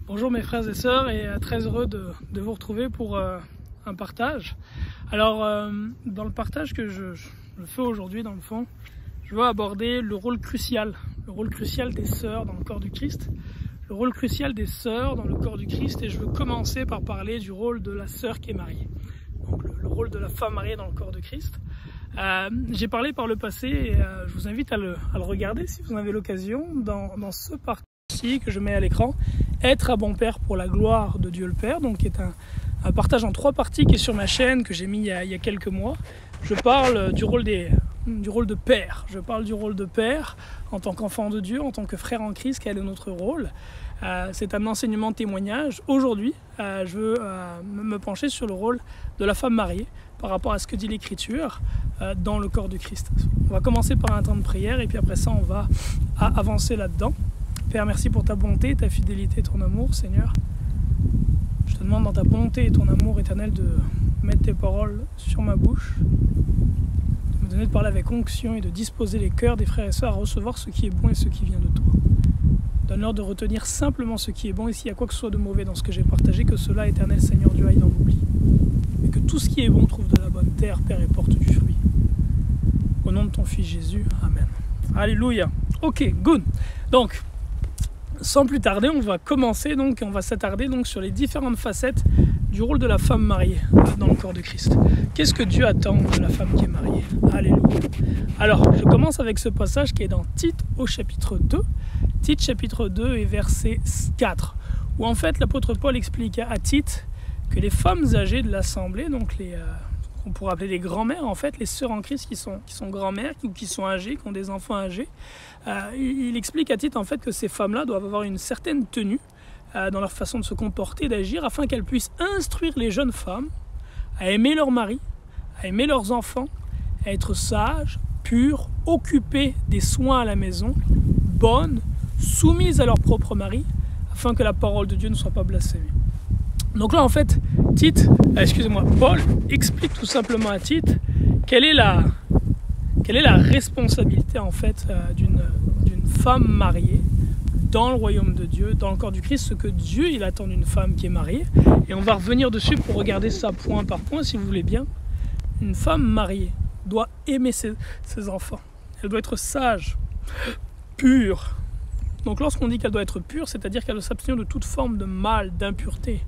Bonjour mes frères et sœurs et très heureux de vous retrouver pour un partage. Alors dans le partage que je fais aujourd'hui dans le fond, je veux aborder le rôle crucial des sœurs dans le corps du Christ, le rôle crucial des sœurs dans le corps du Christ, et je veux commencer par parler du rôle de la sœur qui est mariée, donc le rôle de la femme mariée dans le corps de Christ. J'ai parlé par le passé et je vous invite à le regarder si vous en avez l'occasion dans ce partage que je mets à l'écran, Être un bon père pour la gloire de Dieu le Père, donc qui est un partage en 3 parties qui est sur ma chaîne, que j'ai mis il y a quelques mois. Je parle du rôle de père, je parle du rôle de père en tant qu'enfant de Dieu, en tant que frère en Christ, quel est notre rôle. C'est un enseignement témoignage. Aujourd'hui, je veux me pencher sur le rôle de la femme mariée par rapport à ce que dit l'Écriture dans le corps du Christ. On va commencer par un temps de prière et puis après ça on va avancer là-dedans. Père, merci pour ta bonté, ta fidélité, ton amour, Seigneur. Je te demande dans ta bonté et ton amour éternel de mettre tes paroles sur ma bouche, de me donner de parler avec onction et de disposer les cœurs des frères et sœurs à recevoir ce qui est bon et ce qui vient de toi. Donne-leur de retenir simplement ce qui est bon, et s'il y a quoi que ce soit de mauvais dans ce que j'ai partagé, que cela, éternel Seigneur Dieu, aille dans l'oubli. Et que tout ce qui est bon trouve de la bonne terre, Père, et porte du fruit. Au nom de ton Fils Jésus, Amen. Alléluia. Ok, good. Donc, sans plus tarder, on va commencer, donc on va s'attarder donc sur les différentes facettes du rôle de la femme mariée dans le corps de Christ. Qu'est-ce que Dieu attend de la femme qui est mariée? Alléluia. Alors, je commence avec ce passage qui est dans Tite au chapitre 2. Tite chapitre 2 et verset 4, où en fait l'apôtre Paul explique à Tite que les femmes âgées de l'assemblée, donc on pourrait appeler les grands-mères, en fait, les sœurs en Christ qui sont grand-mères ou qui sont âgées, qui ont des enfants âgés, il explique à Tite en fait que ces femmes-là doivent avoir une certaine tenue dans leur façon de se comporter, d'agir, afin qu'elles puissent instruire les jeunes femmes à aimer leur mari, à aimer leurs enfants, à être sages, pures, occupées des soins à la maison, bonnes, soumises à leur propre mari, afin que la parole de Dieu ne soit pas blasphémée. Donc là, en fait, Paul explique tout simplement à Tite quelle est la responsabilité en fait d'une femme mariée dans le royaume de Dieu, dans le corps du Christ, ce que Dieu il attend d'une femme qui est mariée. Et on va revenir dessus pour regarder ça point par point, si vous voulez bien. Une femme mariée doit aimer ses enfants. Elle doit être sage, pure. Donc lorsqu'on dit qu'elle doit être pure, c'est-à-dire qu'elle doit s'abstenir de toute forme de mal, d'impureté.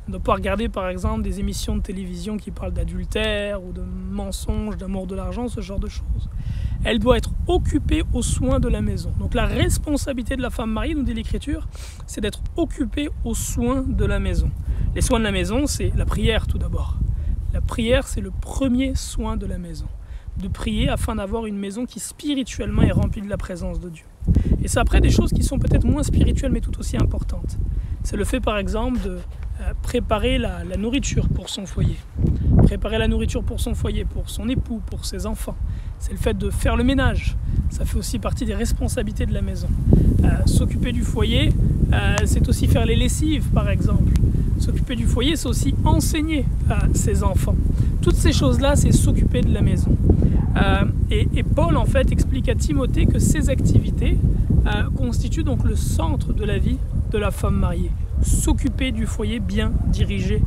On ne doit pas regarder par exemple des émissions de télévision qui parlent d'adultère ou de mensonges, d'amour de l'argent, ce genre de choses. Elle doit être occupée aux soins de la maison. Donc la responsabilité de la femme mariée, nous dit l'Écriture, c'est d'être occupée aux soins de la maison. Les soins de la maison, c'est la prière tout d'abord. La prière, c'est le premier soin de la maison. De prier afin d'avoir une maison qui spirituellement est remplie de la présence de Dieu. Et c'est après des choses qui sont peut-être moins spirituelles mais tout aussi importantes. C'est le fait par exemple de préparer la nourriture pour son foyer. Préparer la nourriture pour son foyer, pour son époux, pour ses enfants. C'est le fait de faire le ménage. Ça fait aussi partie des responsabilités de la maison. S'occuper du foyer, c'est aussi faire les lessives par exemple. S'occuper du foyer, c'est aussi enseigner ses enfants. Toutes ces choses-là, c'est s'occuper de la maison. Et Paul en fait explique à Timothée que ces activités constituent donc le centre de la vie de la femme mariée. S'occuper du foyer, bien diriger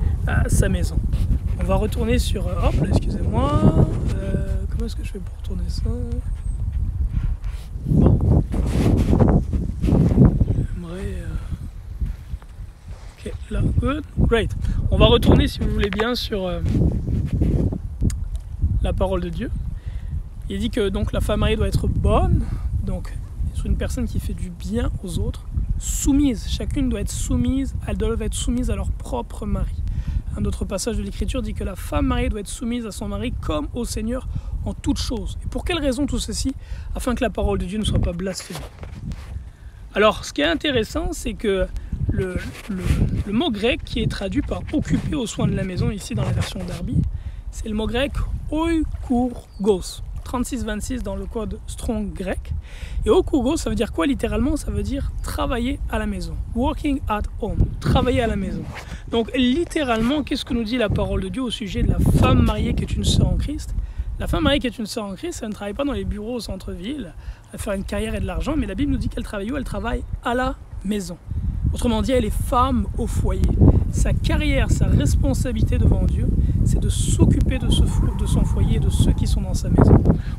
sa maison. On va retourner sur... hop, excusez-moi. Comment est-ce que je fais pour tourner ça? Bon. J'aimerais... Ok, là, good, great. On va retourner, si vous voulez bien, sur la parole de Dieu. Il dit que donc la femme mariée doit être bonne, donc être une personne qui fait du bien aux autres, soumise. Chacune doit être soumise, elles doivent être soumises à leur propre mari. Un autre passage de l'Écriture dit que la femme mariée doit être soumise à son mari comme au Seigneur en toutes choses. Et pour quelle raison tout ceci? Afin que la parole de Dieu ne soit pas blasphémée. Alors, ce qui est intéressant, c'est que le mot grec qui est traduit par « occuper aux soins de la maison » ici dans la version Darby, c'est le mot grec « oikourgos ». 36-26 dans le code Strong grec. Et oikourgos, ça veut dire quoi littéralement? Ça veut dire travailler à la maison. Working at home. Travailler à la maison. Donc littéralement, qu'est-ce que nous dit la parole de Dieu au sujet de la femme mariée qui est une sœur en Christ? La femme mariée qui est une sœur en Christ, elle ne travaille pas dans les bureaux au centre-ville à faire une carrière et de l'argent, mais la Bible nous dit qu'elle travaille où? Elle travaille à la maison. Autrement dit, elle est femme au foyer. Sa carrière, sa responsabilité devant Dieu, c'est de s'occuper de son foyer et de ceux qui sont dans sa maison.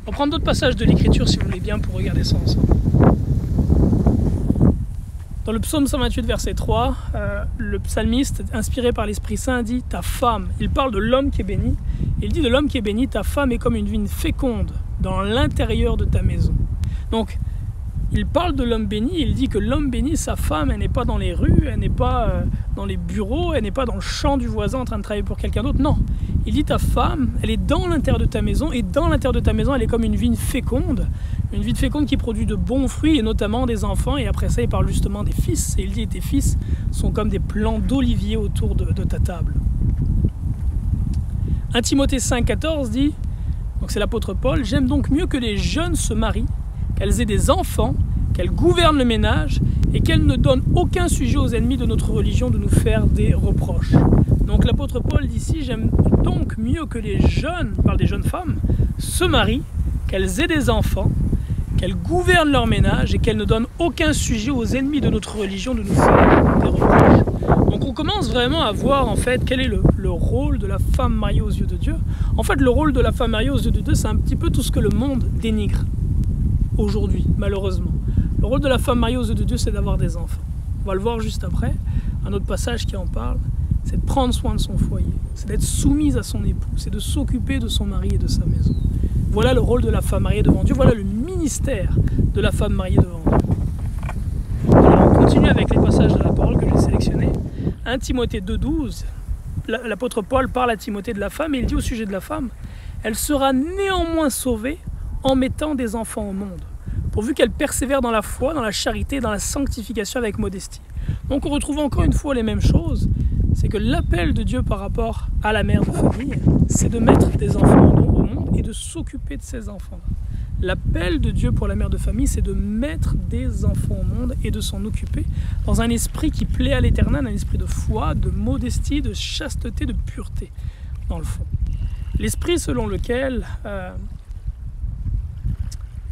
On va prendre d'autres passages de l'Écriture si vous voulez bien pour regarder ça ensemble. Dans le psaume 128, verset 3, le psalmiste, inspiré par l'Esprit Saint, dit « Ta femme », il parle de l'homme qui est béni, il dit de l'homme qui est béni, « Ta femme est comme une vigne féconde dans l'intérieur de ta maison ». Donc, il parle de l'homme béni, il dit que l'homme béni, sa femme, elle n'est pas dans les rues, elle n'est pas dans les bureaux, elle n'est pas dans le champ du voisin en train de travailler pour quelqu'un d'autre, non. Il dit ta femme, elle est dans l'intérieur de ta maison, et dans l'intérieur de ta maison, elle est comme une vigne féconde qui produit de bons fruits, et notamment des enfants, et après ça, il parle justement des fils, et il dit tes fils sont comme des plants d'olivier autour de ta table. 1 Timothée 5,14 dit, donc c'est l'apôtre Paul, j'aime donc mieux que les jeunes se marient, qu'elles aient des enfants, qu'elles gouvernent le ménage et qu'elles ne donnent aucun sujet aux ennemis de notre religion de nous faire des reproches. Donc l'apôtre Paul dit ici, j'aime donc mieux que les jeunes, il parle des jeunes femmes, se marient, qu'elles aient des enfants, qu'elles gouvernent leur ménage et qu'elles ne donnent aucun sujet aux ennemis de notre religion de nous faire des reproches. Donc on commence vraiment à voir en fait quel est le rôle de la femme mariée aux yeux de Dieu. En fait le rôle de la femme mariée aux yeux de Dieu, c'est un petit peu tout ce que le monde dénigre aujourd'hui, malheureusement. Le rôle de la femme mariée aux yeux de Dieu, c'est d'avoir des enfants. On va le voir juste après. Un autre passage qui en parle, c'est de prendre soin de son foyer, c'est d'être soumise à son époux, c'est de s'occuper de son mari et de sa maison. Voilà le rôle de la femme mariée devant Dieu, voilà le ministère de la femme mariée devant Dieu. Alors on continue avec les passages de la parole que j'ai sélectionnés. 1 Timothée 2,12, l'apôtre Paul parle à Timothée de la femme et il dit au sujet de la femme, elle sera néanmoins sauvée en mettant des enfants au monde, pourvu qu'elle persévère dans la foi, dans la charité, dans la sanctification avec modestie. Donc on retrouve encore une fois les mêmes choses, c'est que l'appel de Dieu par rapport à la mère de famille, c'est de mettre des enfants au monde et de s'occuper de ces enfants-là. L'appel de Dieu pour la mère de famille, c'est de mettre des enfants au monde et de s'en occuper dans un esprit qui plaît à l'Éternel, un esprit de foi, de modestie, de chasteté, de pureté, dans le fond. L'esprit selon lequel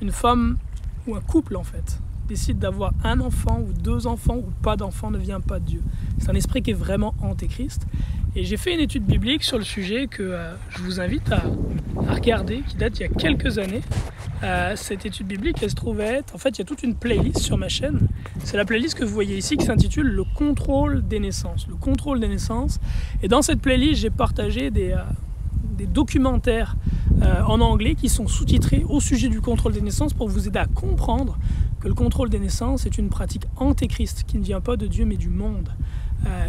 une femme ou un couple en fait décide d'avoir un enfant ou deux enfants ou pas d'enfants ne vient pas de Dieu. C'est un esprit qui est vraiment antéchrist. Et j'ai fait une étude biblique sur le sujet que je vous invite à regarder, qui date il y a quelques années. Cette étude biblique, elle se trouvait être... En fait, il y a toute une playlist sur ma chaîne. C'est la playlist que vous voyez ici qui s'intitule « Le contrôle des naissances ». Le contrôle des naissances. Et dans cette playlist, j'ai partagé des documentaires en anglais qui sont sous-titrés au sujet du contrôle des naissances pour vous aider à comprendre que le contrôle des naissances est une pratique antéchrist qui ne vient pas de Dieu mais du monde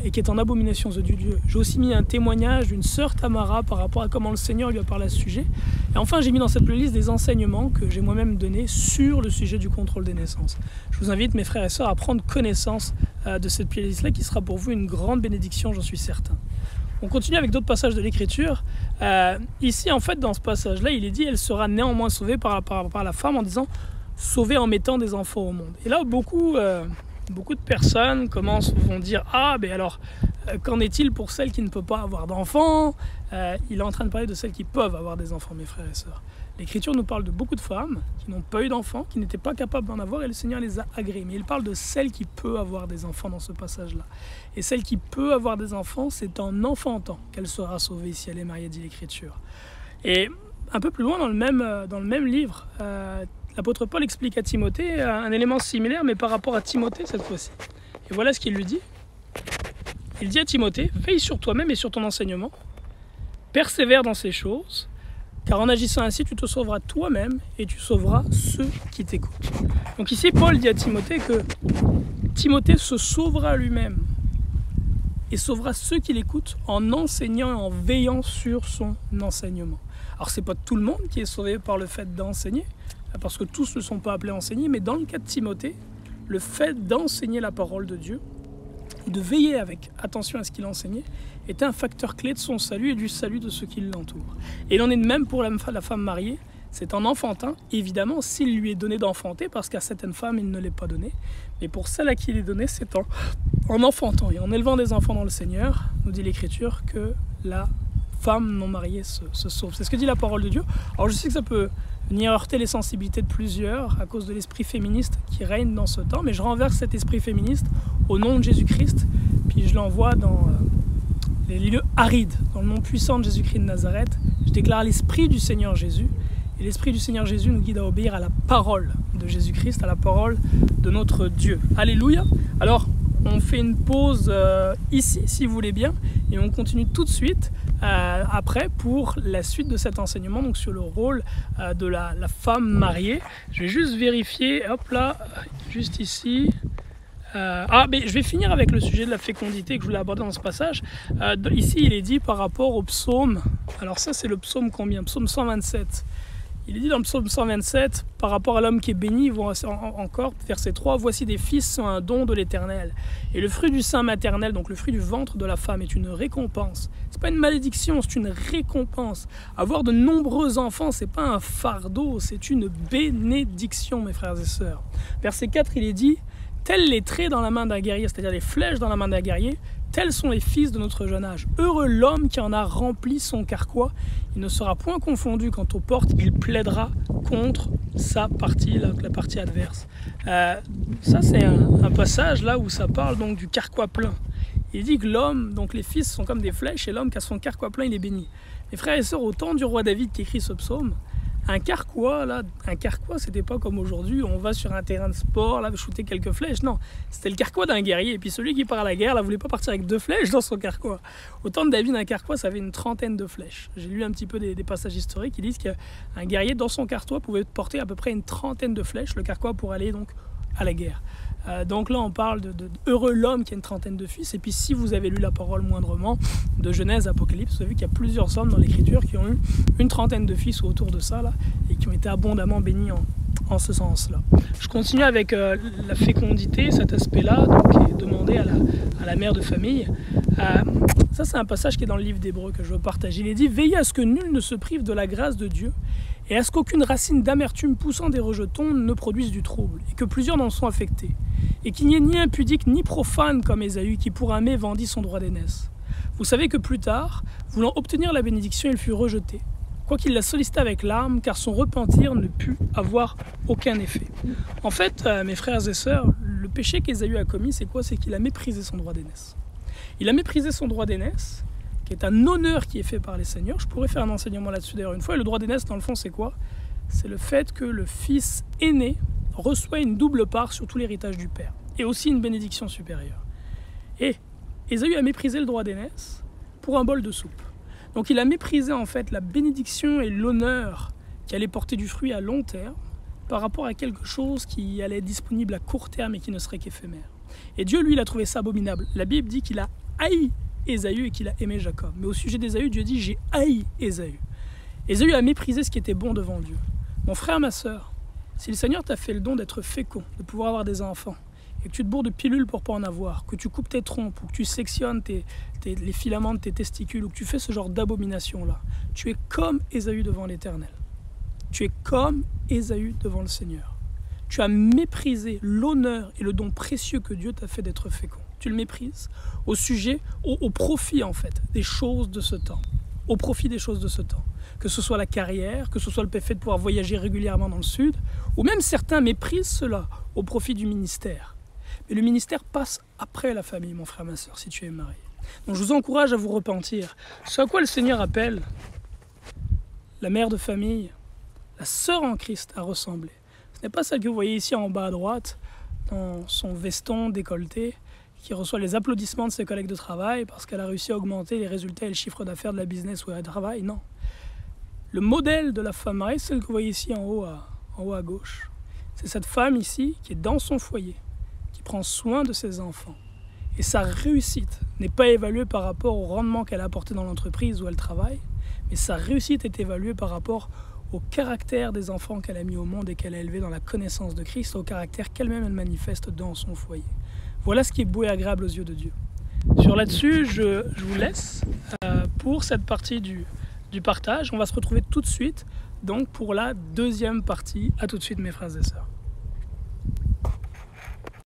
et qui est en abomination aux yeux de Dieu. J'ai aussi mis un témoignage d'une sœur Tamara par rapport à comment le Seigneur lui a parlé à ce sujet. Et enfin, j'ai mis dans cette playlist des enseignements que j'ai moi-même donnés sur le sujet du contrôle des naissances. Je vous invite, mes frères et sœurs, à prendre connaissance de cette playlist-là qui sera pour vous une grande bénédiction, j'en suis certain. On continue avec d'autres passages de l'Écriture. Ici, en fait, dans ce passage-là, il est dit « Elle sera néanmoins sauvée par la femme » en disant « sauvée en mettant des enfants au monde ». Et là, beaucoup de personnes vont dire « Ah, ben alors, qu'en est-il pour celles qui ne peuvent pas avoir d'enfants ?» Il est en train de parler de celles qui peuvent avoir des enfants, mes frères et sœurs. L'Écriture nous parle de beaucoup de femmes qui n'ont pas eu d'enfants, qui n'étaient pas capables d'en avoir et le Seigneur les a agréées. Mais il parle de celle qui peut avoir des enfants dans ce passage-là. Et celle qui peut avoir des enfants, c'est en enfantant qu'elle sera sauvée si elle est mariée, dit l'Écriture. Et un peu plus loin dans le même livre, l'apôtre Paul explique à Timothée un élément similaire, mais par rapport à Timothée cette fois-ci. Et voilà ce qu'il lui dit. Il dit à Timothée, veille sur toi-même et sur ton enseignement, persévère dans ces choses, car en agissant ainsi, tu te sauveras toi-même et tu sauveras ceux qui t'écoutent. Donc ici, Paul dit à Timothée que Timothée se sauvera lui-même et sauvera ceux qui l'écoutent en enseignant et en veillant sur son enseignement. Alors c'est pas tout le monde qui est sauvé par le fait d'enseigner, parce que tous ne sont pas appelés à enseigner, mais dans le cas de Timothée, le fait d'enseigner la parole de Dieu, de veiller avec attention à ce qu'il enseignait, est un facteur clé de son salut et du salut de ceux qui l'entourent. Et il en est de même pour la femme mariée, c'est en enfantant, évidemment, s'il lui est donné d'enfanter, parce qu'à certaines femmes, il ne l'est pas donné, mais pour celle à qui il est donné, c'est en enfantant et en élevant des enfants dans le Seigneur, nous dit l'Écriture, que la femme non mariée se sauve. C'est ce que dit la parole de Dieu. Alors je sais que ça peut venir heurter les sensibilités de plusieurs à cause de l'esprit féministe qui règne dans ce temps, mais je renverse cet esprit féministe au nom de Jésus-Christ, puis je l'envoie dans les lieux arides, dans le nom puissant de Jésus-Christ de Nazareth. Je déclare l'esprit du Seigneur Jésus, et l'esprit du Seigneur Jésus nous guide à obéir à la parole de Jésus-Christ, à la parole de notre Dieu. Alléluia. Alors, on fait une pause ici, si vous voulez bien, et on continue tout de suite après pour la suite de cet enseignement, donc sur le rôle de la femme mariée. Je vais juste vérifier, hop là, juste ici. Mais je vais finir avec le sujet de la fécondité que je voulais aborder dans ce passage. Ici, il est dit par rapport au psaume. Alors ça, c'est le psaume combien? Psaume 127. Il est dit dans le psaume 127, par rapport à l'homme qui est béni, encore, verset 3, « Voici des fils sont un don de l'Éternel. Et le fruit du sein maternel, donc le fruit du ventre de la femme, est une récompense. » Ce n'est pas une malédiction, c'est une récompense. Avoir de nombreux enfants, ce n'est pas un fardeau, c'est une bénédiction, mes frères et sœurs. Verset 4, il est dit, « Tels les traits dans la main d'un guerrier, c'est-à-dire les flèches dans la main d'un guerrier, tels sont les fils de notre jeune âge. Heureux l'homme qui en a rempli son carquois. Il ne sera point confondu quant aux portes, il plaidera contre sa partie, la partie adverse. » Ça, c'est un passage là où ça parle donc du carquois plein. Il dit que l'homme, donc les fils sont comme des flèches, et l'homme qui a son carquois plein, il est béni. Mes frères et sœurs, au temps du roi David qui écrit ce psaume, un carquois, c'était pas comme aujourd'hui, on va sur un terrain de sport, là, shooter quelques flèches. Non, c'était le carquois d'un guerrier. Et puis celui qui part à la guerre, là, voulait pas partir avec 2 flèches dans son carquois. Au temps de David, un carquois, ça avait une trentaine de flèches. J'ai lu un petit peu des passages historiques qui disent qu'un guerrier, dans son carquois, pouvait porter à peu près une trentaine de flèches, le carquois, pour aller donc à la guerre. Donc là, on parle de heureux l'homme qui a une trentaine de fils. Et puis si vous avez lu la parole moindrement, de Genèse, Apocalypse, vous avez vu qu'il y a plusieurs hommes dans l'Écriture qui ont eu une trentaine de fils ou autour de ça, là, et qui ont été abondamment bénis en ce sens-là. Je continue avec la fécondité, cet aspect-là, qui est demandé à la mère de famille. Ça, c'est un passage qui est dans le livre d'Hébreux que je veux partager. Il est dit « Veillez à ce que nul ne se prive de la grâce de Dieu, et à ce qu'aucune racine d'amertume poussant des rejetons ne produise du trouble, et que plusieurs n'en sont affectés, et qu'il n'y ait ni impudique ni profane comme Ésaü, qui pour aimer vendit son droit d'aînesse. Vous savez que plus tard, voulant obtenir la bénédiction, il fut rejeté, quoiqu'il la sollicita avec larmes, car son repentir ne put avoir aucun effet. » En fait, mes frères et sœurs, le péché qu'Ésaü a commis, c'est quoi? C'est qu'il a méprisé son droit d'aînesse. Il a méprisé son droit d'aînesse, qui est un honneur qui est fait par les seigneurs. Je pourrais faire un enseignement là-dessus d'ailleurs une fois. Et le droit d'aînesse, dans le fond, c'est quoi? C'est le fait que le fils aîné reçoit une double part sur tout l'héritage du père, et aussi une bénédiction supérieure. Et Ésaü a méprisé le droit d'aînesse pour un bol de soupe. Donc il a méprisé en fait la bénédiction et l'honneur qui allait porter du fruit à long terme par rapport à quelque chose qui allait être disponible à court terme et qui ne serait qu'éphémère. Et Dieu, lui, il a trouvé ça abominable. La Bible dit qu'il a haï Ésaü et qu'il a aimé Jacob. Mais au sujet d'Ésaü, Dieu dit « j'ai haï Ésaü ». Ésaü a méprisé ce qui était bon devant Dieu. Mon frère, ma sœur, si le Seigneur t'a fait le don d'être fécond, de pouvoir avoir des enfants, et que tu te bourres de pilules pour ne pas en avoir, que tu coupes tes trompes, ou que tu sectionnes les filaments de tes testicules, ou que tu fais ce genre d'abomination-là, tu es comme Ésaü devant l'Éternel. Tu es comme Ésaü devant le Seigneur. Tu as méprisé l'honneur et le don précieux que Dieu t'a fait d'être fécond. Tu le méprises au sujet, au profit en fait, des choses de ce temps. Au profit des choses de ce temps. Que ce soit la carrière, que ce soit le fait de pouvoir voyager régulièrement dans le sud, ou même certains méprisent cela au profit du ministère. Mais le ministère passe après la famille, mon frère, ma soeur, si tu es marié. Donc je vous encourage à vous repentir. Ce à quoi le Seigneur appelle la mère de famille, la sœur en Christ à ressembler. Ce n'est pas celle que vous voyez ici en bas à droite, dans son veston décolleté, qui reçoit les applaudissements de ses collègues de travail parce qu'elle a réussi à augmenter les résultats et le chiffre d'affaires de la business où elle travaille. Non. Le modèle de la femme mariée, c'est celle que vous voyez ici en haut à gauche. C'est cette femme ici qui est dans son foyer, qui prend soin de ses enfants. Et sa réussite n'est pas évaluée par rapport au rendement qu'elle a apporté dans l'entreprise où elle travaille, mais sa réussite est évaluée par rapport au caractère des enfants qu'elle a mis au monde et qu'elle a élevés dans la connaissance de Christ, au caractère qu'elle-même elle manifeste dans son foyer. Voilà ce qui est beau et agréable aux yeux de Dieu. Sur là-dessus, je vous laisse pour cette partie du partage. On va se retrouver tout de suite donc pour la deuxième partie. À tout de suite mes frères et sœurs.